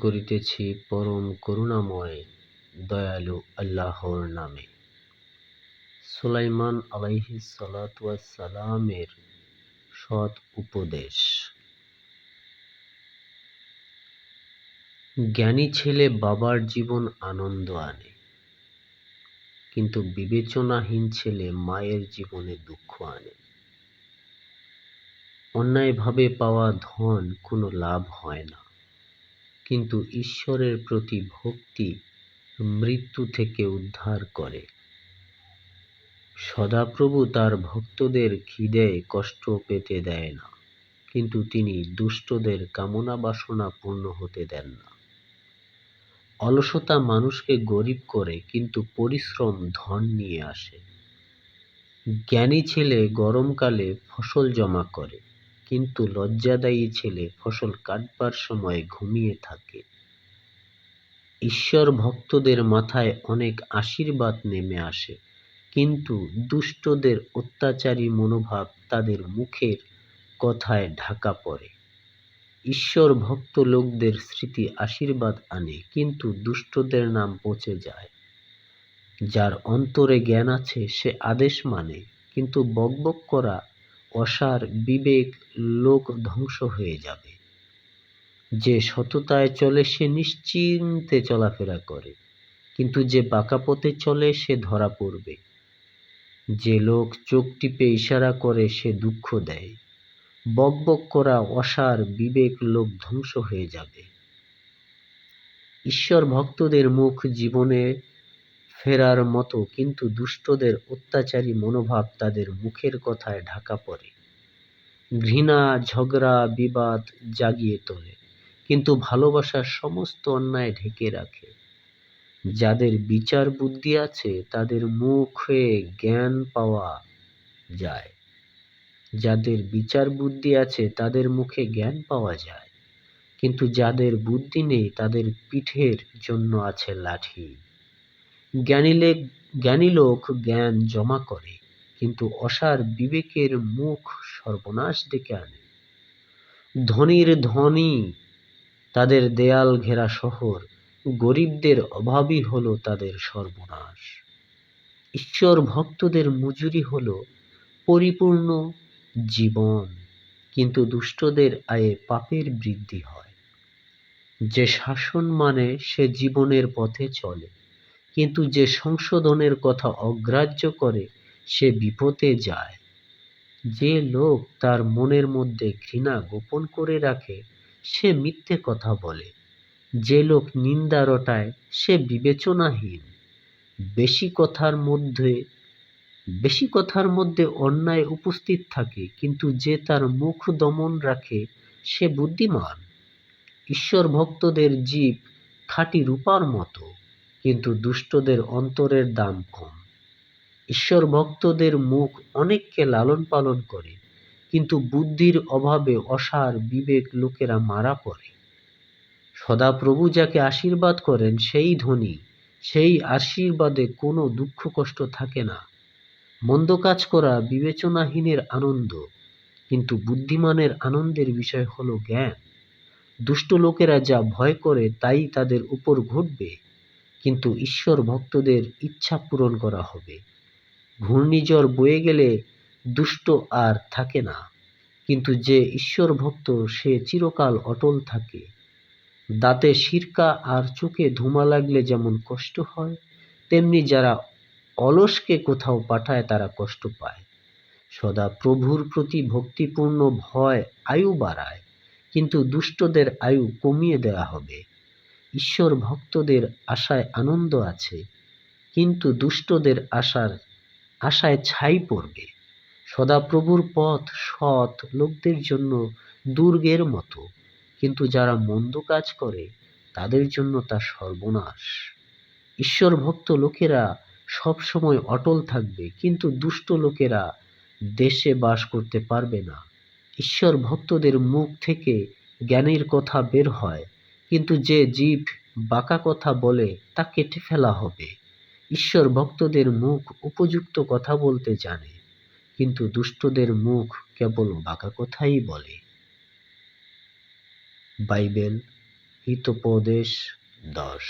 করিতেছি পরম করুণাময় দয়ালু আল্লাহর নামে। সুলাইমান আলাইহিস সালাতু ওয়াস সালামের সৎ উপদেশ। জ্ঞানী ছেলে বাবার জীবন আনন্দ আনে, কিন্তু বিবেচনাহীন ছেলে মায়ের জীবনে দুঃখ আনে। অন্যায়ভাবে পাওয়া ধন কোনো লাভ হয় না, কিন্তু ঈশ্বরের প্রতি ভক্তি মৃত্যু থেকে উদ্ধার করে। সদাপ্রভু তার ভক্তদের খিদেয় কষ্ট পেতে দেয় না, কিন্তু তিনি দুষ্টদের কামনা বাসনা পূর্ণ হতে দেন না। অলসতা মানুষকে গরিব করে, কিন্তু পরিশ্রম ধন নিয়ে আসে। জ্ঞানী ছেলে গরমকালে ফসল জমা করে, কিন্তু লজ্জাদায়ী ছেলে ফসল কাটবার সময় ঘুমিয়ে থাকে। ঈশ্বর ভক্তদের মাথায় অনেক আশীর্বাদ নেমে আসে, কিন্তু দুষ্টদের অত্যাচারী মনোভাব তাদের মুখের কথায় ঢাকা পড়ে। ঈশ্বর ভক্ত লোকদের স্মৃতি আশীর্বাদ আনে, কিন্তু দুষ্টদের নাম পচে যায়। যার অন্তরে জ্ঞান আছে সে আদেশ মানে, কিন্তু বকবক করা অসার বিবেক লোক ধ্বংস হয়ে যাবে। যে সততায় চলে সে নিশ্চিন্তে চলাফেরা করে, কিন্তু যে বাঁকা পথে চলে সে ধরা পড়বে। যে লোক চোখ টিপে ইশারা করে সে দুঃখ দেয়। বকবক করা অসার বিবেক লোক ধ্বংস হয়ে যাবে। ঈশ্বর ভক্তদের মুখ জীবনে ফেরার মতো, কিন্তু দুষ্টদের অত্যাচারী মনোভাব তাদের মুখের কথায় ঢাকা পড়ে। ঘৃণা ঝগড়া বিবাদ জাগিয়ে তোলে, কিন্তু ভালোবাসার সমস্ত অন্যায় ঢেকে রাখে। যাদের বিচার বুদ্ধি আছে তাদের মুখে জ্ঞান পাওয়া যায়। যাদের বিচার বুদ্ধি আছে তাদের মুখে জ্ঞান পাওয়া যায়, কিন্তু যাদের বুদ্ধি নেই তাদের পিঠের জন্য আছে লাঠি। জ্ঞানী লোক জ্ঞান জমা করে, কিন্তু অসার বিবেকের মুখ সর্বনাশ ডেকে আনে। ধনীর ধনী তাদের দেয়াল ঘেরা শহর, গরিবদের অভাবই হলো তাদের সর্বনাশ। ঈশ্বর ভক্তদের মজুরি হলো পরিপূর্ণ জীবন, কিন্তু দুষ্টদের আয়ে পাপের বৃদ্ধি হয়। যে শাসন মানে সে জীবনের পথে চলে, কিন্তু যে সংশোধনের কথা অগ্রাহ্য করে সে বিপথে যায়। যে লোক তার মনের মধ্যে ঘৃণা গোপন করে রাখে সে মিথ্যে কথা বলে। যে লোক নিন্দা রটায় সে বিবেচনাহীন। বেশি কথার মধ্যে অন্যায় উপস্থিত থাকে, কিন্তু যে তার মুখ দমন রাখে সে বুদ্ধিমান। ঈশ্বর ভক্তদের জীব খাঁটি রূপার মতো, কিন্তু দুষ্টদের অন্তরের দাম কম। ঈশ্বর ভক্তদের মুখ অনেককে লালন পালন করে, কিন্তু বুদ্ধির অভাবে অসার বিবেক লোকেরা মারা পড়ে। সদাপ্রভু যাকে আশীর্বাদ করেন সেই ধনী, সেই আশীর্বাদে কোনো দুঃখ কষ্ট থাকে না। মন্দ কাজ করা বিবেচনাহীনের আনন্দ, কিন্তু বুদ্ধিমানের আনন্দের বিষয় হলো জ্ঞান। দুষ্ট লোকেরা যা ভয় করে তাই তাদের উপর ঘটবে, কিন্তু ঈশ্বর ভক্তদের ইচ্ছা পূরণ করা হবে। ঘূর্ণিঝড় বয়ে গেলে দুষ্ট আর থাকে না, কিন্তু যে ঈশ্বর ভক্ত সে চিরকাল অটল থাকে। দাঁতে সিরকা আর চোখে ধুমা লাগলে যেমন কষ্ট হয়, তেমনি যারা অলসকে কোথাও পাঠায় তারা কষ্ট পায়। সদা প্রভুর প্রতি ভক্তিপূর্ণ ভয় আয়ু বাড়ায়, কিন্তু দুষ্টদের আয়ু কমিয়ে দেওয়া হবে। ঈশ্বর ভক্তদের আশায় আনন্দ আছে, কিন্তু দুষ্টদের আশায় ছাই পড়বে। সদাপ্রভুর পথ সৎ লোকদের জন্য দুর্গের মতো, কিন্তু যারা মন্দ কাজ করে তাদের জন্য তা সর্বনাশ। ঈশ্বর ভক্ত লোকেরা সব সময় অটল থাকবে, কিন্তু দুষ্ট লোকেরা দেশে বাস করতে পারবে না। ঈশ্বর ভক্তদের মুখ থেকে জ্ঞানের কথা বের হয়, কিন্তু যে জিভ বাঁকা কথা বলে তা কেটে ফেলা হবে। ঈশ্বর ভক্তদের মুখ উপযুক্ত কথা বলতে জানে, কিন্তু দুষ্টদের মুখ কেবল বাঁকা কথাই বলে। বাইবেল হিতোপদেশ 10।